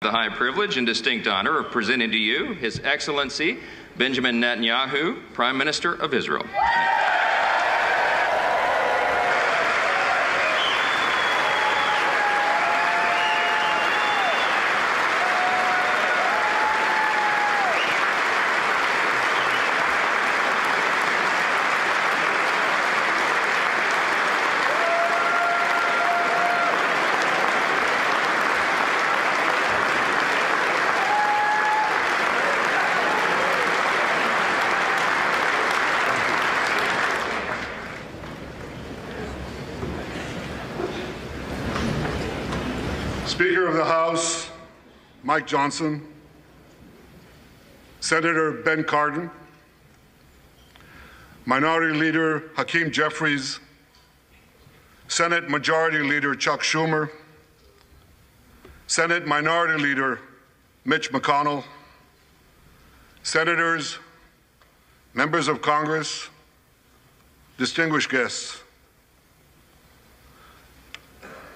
the high privilege and distinct honor of presenting to you His Excellency Benjamin Netanyahu, Prime Minister of Israel. Speaker of the House, Mike Johnson, Senator Ben Cardin, Minority Leader Hakeem Jeffries, Senate Majority Leader Chuck Schumer, Senate Minority Leader Mitch McConnell, Senators, members of Congress, distinguished guests.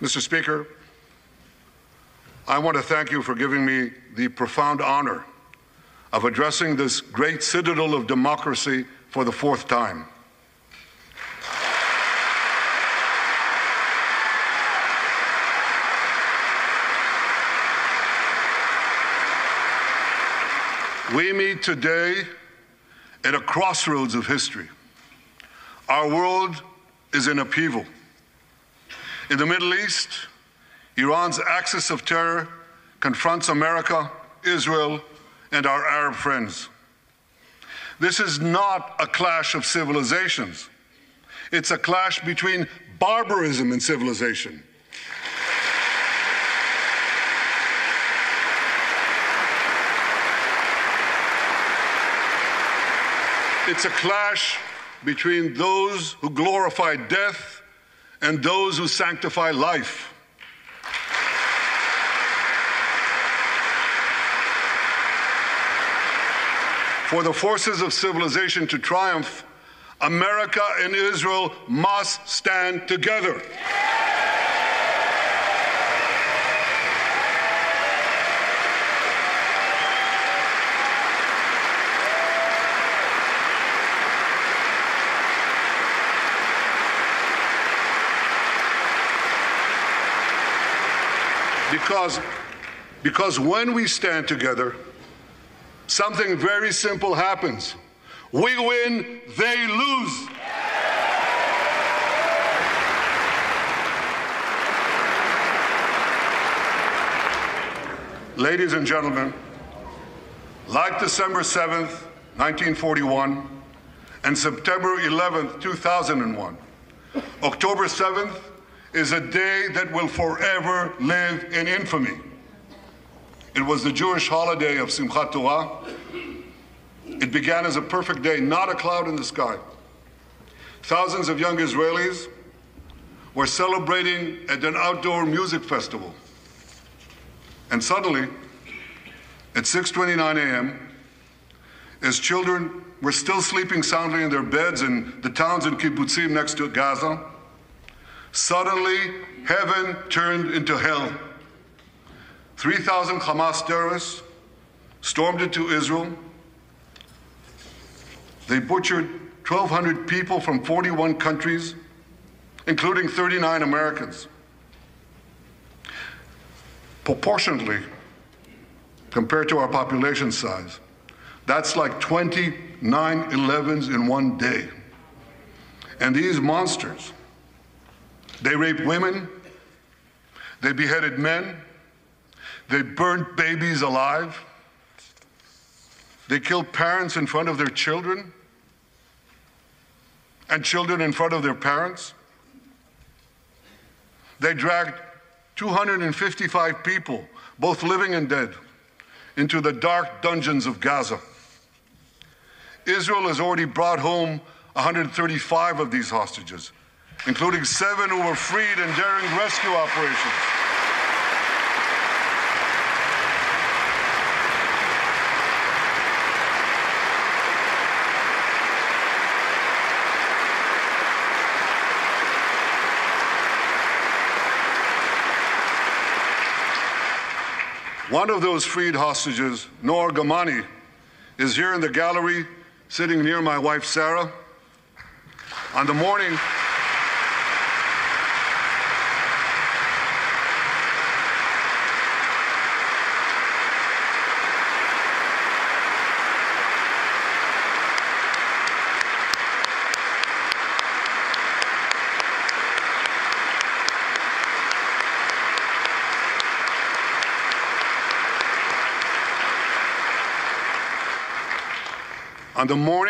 Mr. Speaker, I want to thank you for giving me the profound honor of addressing this great citadel of democracy for the fourth time. We meet today at a crossroads of history. Our world is in upheaval. In the Middle East, Iran's axis of terror confronts America, Israel, and our Arab friends. This is not a clash of civilizations. It's a clash between barbarism and civilization. It's a clash between those who glorify death and those who sanctify life. For the forces of civilization to triumph, America and Israel must stand together. Because when we stand together, something very simple happens. We win, they lose. Ladies and gentlemen, like December 7th, 1941, and September 11th, 2001, October 7th is a day that will forever live in infamy. It was the Jewish holiday of Simchat Torah. It began as a perfect day, not a cloud in the sky. Thousands of young Israelis were celebrating at an outdoor music festival. And suddenly, at 6:29 a.m., as children were still sleeping soundly in their beds in the towns and kibbutzim next to Gaza, suddenly heaven turned into hell. 3,000 Hamas terrorists stormed into Israel. They butchered 1,200 people from 41 countries, including 39 Americans. Proportionately, compared to our population size, that's like 20 9/11s in one day. And these monsters, they raped women, they beheaded men, they burned babies alive, they killed parents in front of their children, and children in front of their parents. They dragged 255 people, both living and dead, into the dark dungeons of Gaza. Israel has already brought home 135 of these hostages, including 7 who were freed in daring rescue operations. One of those freed hostages, Noor Gamani, is here in the gallery, sitting near my wife, Sarah. On the morning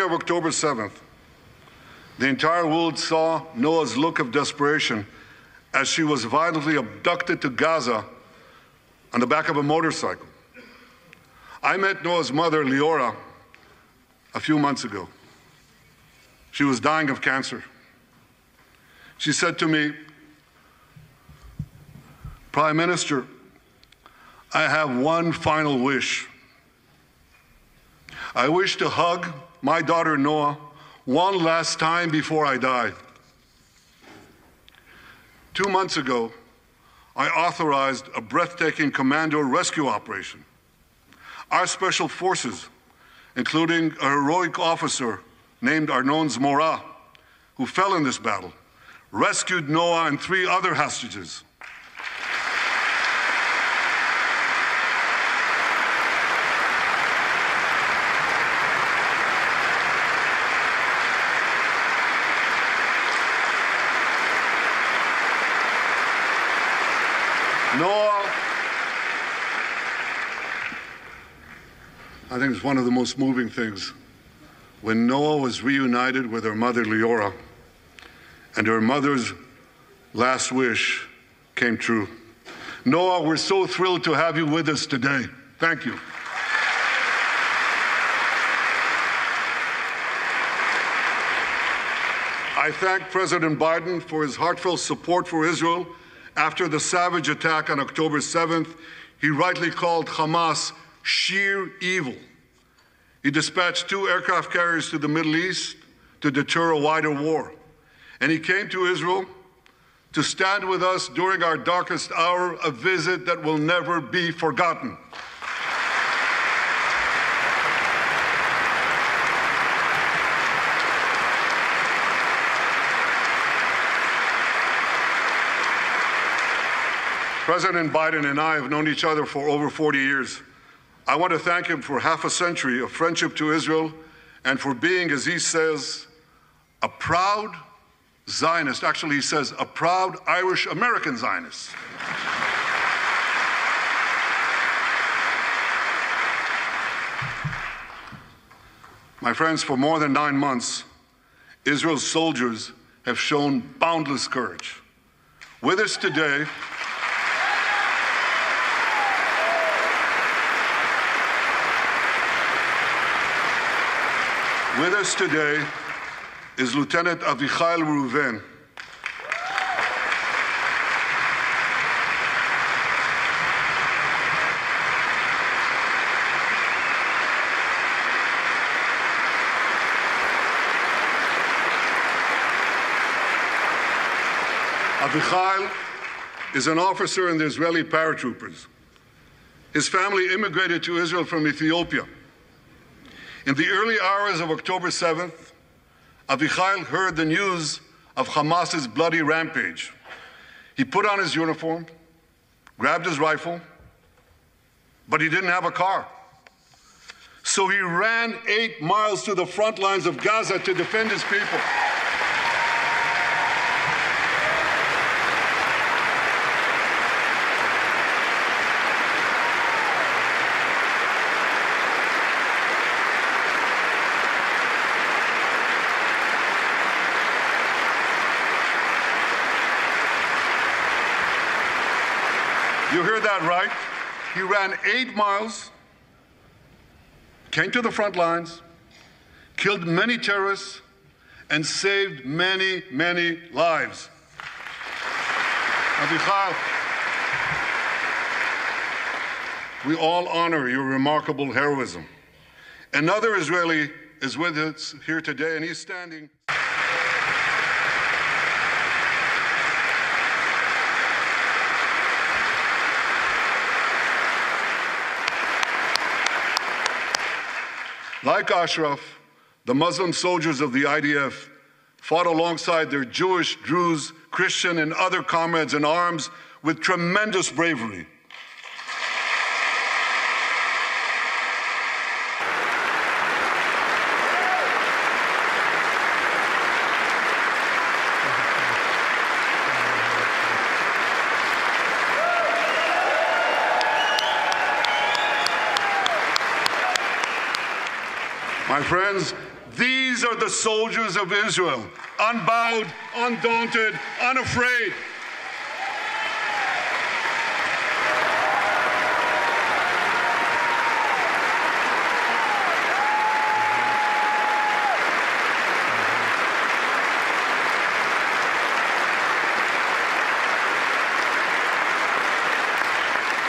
of October 7th, the entire world saw Noah's look of desperation as she was violently abducted to Gaza on the back of a motorcycle. I met Noah's mother, Leora, a few months ago. She was dying of cancer. She said to me, "Prime Minister, I have one final wish. I wish to hug my daughter Noah one last time before I die." 2 months ago, I authorized a breathtaking commando rescue operation. Our special forces, including a heroic officer named Arnon Zmora, who fell in this battle, rescued Noah and 3 other hostages. Noah, I think it's one of the most moving things. When Noah was reunited with her mother, Leora, and her mother's last wish came true. Noah, we're so thrilled to have you with us today. Thank you. I thank President Biden for his heartfelt support for Israel after the savage attack on October 7th. He rightly called Hamas sheer evil. He dispatched 2 aircraft carriers to the Middle East to deter a wider war. And he came to Israel to stand with us during our darkest hour, a visit that will never be forgotten. President Biden and I have known each other for over 40 years. I want to thank him for half a century of friendship to Israel and for being, as he says, a proud Zionist. Actually, he says a proud Irish-American Zionist. My friends, for more than 9 months, Israel's soldiers have shown boundless courage. With us today, is Lieutenant Avichai Reuven. Avichai is an officer in the Israeli paratroopers. His family immigrated to Israel from Ethiopia. In the early hours of October 7th, Avichai heard the news of Hamas's bloody rampage. He put on his uniform, grabbed his rifle, but he didn't have a car. So he ran 8 miles to the front lines of Gaza to defend his people. You heard that right. He ran 8 miles, came to the front lines, killed many terrorists, and saved many, many lives. Avichai, we all honor your remarkable heroism. Another Israeli is with us here today, and he's standing. Like Ashraf, the Muslim soldiers of the IDF fought alongside their Jewish, Druze, Christian, and other comrades in arms with tremendous bravery. My friends, these are the soldiers of Israel, unbowed, undaunted, unafraid.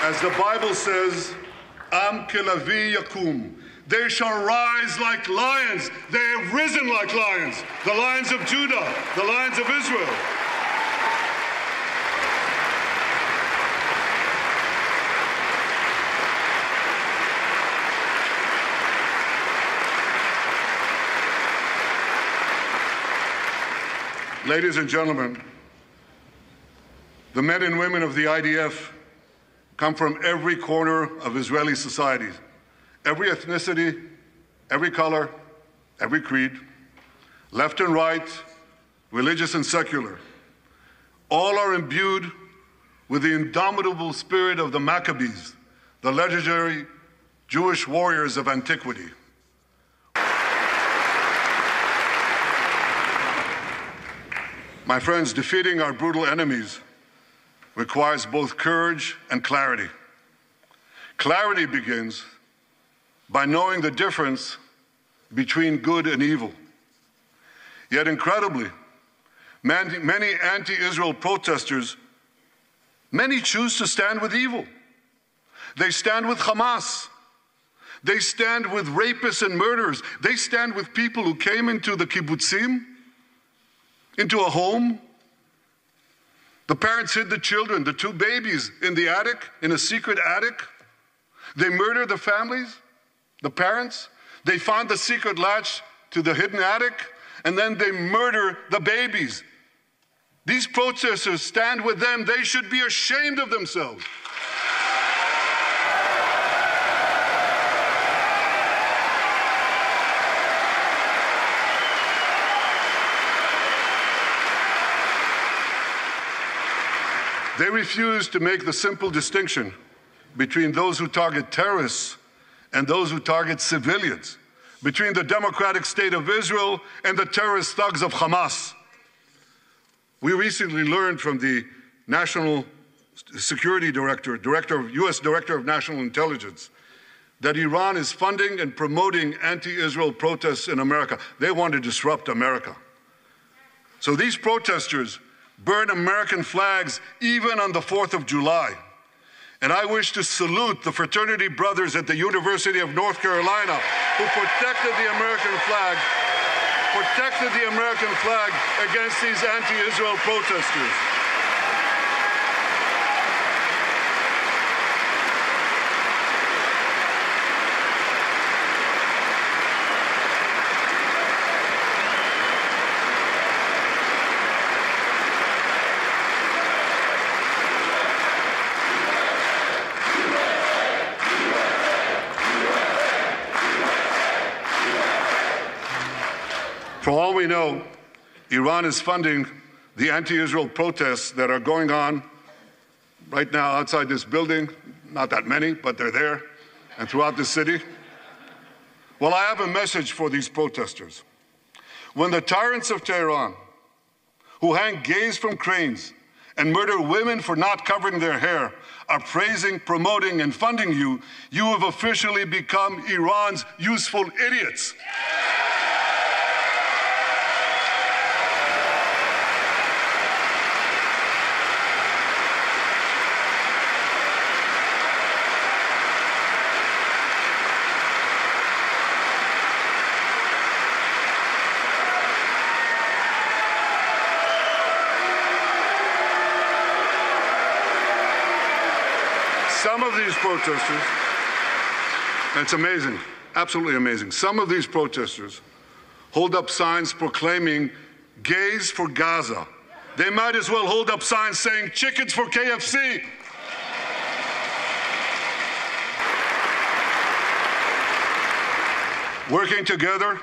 As the Bible says, Am kelavi yakum. They shall rise like lions. They have risen like lions. The lions of Judah, the lions of Israel. Ladies and gentlemen, the men and women of the IDF come from every corner of Israeli society. Every ethnicity, every color, every creed, left and right, religious and secular. All are imbued with the indomitable spirit of the Maccabees, the legendary Jewish warriors of antiquity. My friends, defeating our brutal enemies requires both courage and clarity. Clarity begins by knowing the difference between good and evil. Yet incredibly, many anti-Israel protesters, many choose to stand with evil. They stand with Hamas. They stand with rapists and murderers. They stand with people who came into the kibbutzim, into a home. The parents hid the children, the two babies, in the attic, in a secret attic. They murdered the families. The parents, they found the secret latch to the hidden attic, and then they murder the babies. These protesters stand with them. They should be ashamed of themselves. They refuse to make the simple distinction between those who target terrorists and those who target civilians, between the democratic state of Israel and the terrorist thugs of Hamas. We recently learned from the National Security Director, U.S. Director of National Intelligence, that Iran is funding and promoting anti-Israel protests in America. They want to disrupt America. So these protesters burn American flags even on the 4th of July. And I wish to salute the fraternity brothers at the University of North Carolina who protected the American flag against these anti-Israel protesters. For all we know, Iran is funding the anti-Israel protests that are going on right now outside this building. Not that many, but they're there, and throughout the city. Well, I have a message for these protesters. When the tyrants of Tehran, who hang gays from cranes and murder women for not covering their hair, are praising, promoting, and funding you, you have officially become Iran's useful idiots. Some of these protesters, it's amazing, Absolutely amazing. Some of these protesters hold up signs proclaiming gays for Gaza. They might as well hold up signs saying chickens for KFC. Working together,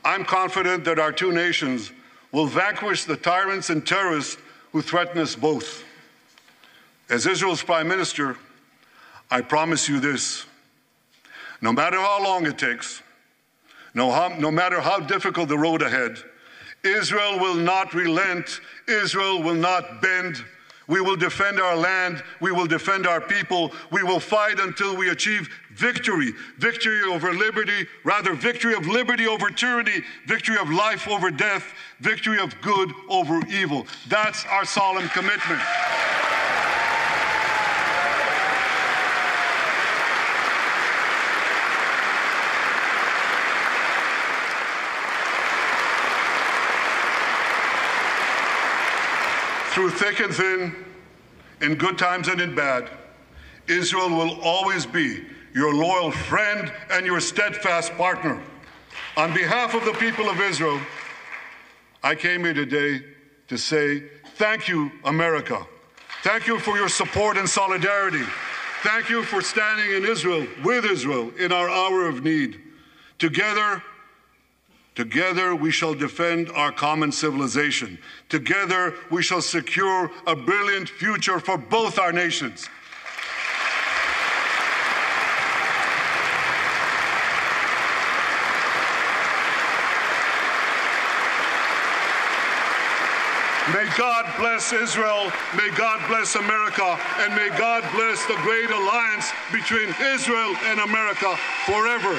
I'm confident that our two nations will vanquish the tyrants and terrorists who threaten us both. As Israel's Prime Minister, I promise you this: no matter how long it takes, no matter how difficult the road ahead, Israel will not relent, Israel will not bend. We will defend our land, we will defend our people, we will fight until we achieve victory. Victory over liberty, rather victory of liberty over tyranny, victory of life over death, victory of good over evil. That's our solemn commitment. Through thick and thin, in good times and in bad, Israel will always be your loyal friend and your steadfast partner. On behalf of the people of Israel, I came here today to say thank you, America. Thank you for your support and solidarity. Thank you for standing in Israel, with Israel, in our hour of need. Together we shall defend our common civilization. Together we shall secure a brilliant future for both our nations. May God bless Israel, may God bless America, and may God bless the great alliance between Israel and America forever.